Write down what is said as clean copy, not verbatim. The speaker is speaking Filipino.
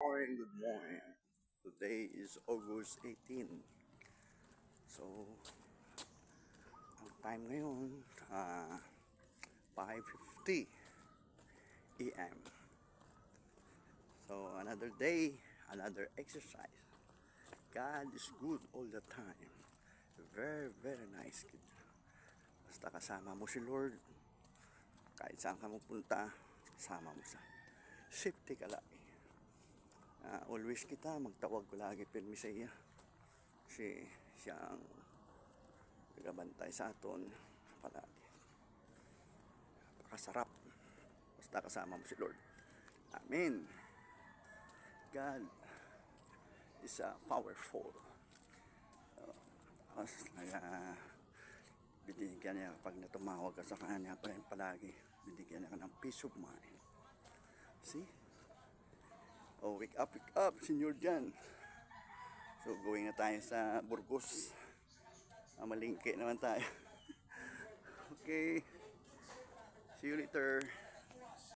morning, good morning. Today is August 18. So, ang time ngayon, 5:50 AM. So, another day, another exercise. God is good all the time. Very, very nice. Basta kasama mo si Lord, kahit saan ka magpunta, kasama mo sa safety ka lagi. Always kita magtawag ko lagi pirmi sa iya kasi siya ang nagabantay sa aton palagi. Napakasarap basta kasama mo si Lord. Amen. God is powerful. Binigyan niya kapag natumawag ka sa kanya pa rin palagi, binigyan niya ka ng peace of mind. See? Oh, wake up, Senyor Jan. So, going na tayo sa Burgos. Malingke naman tayo. Okay. See you later.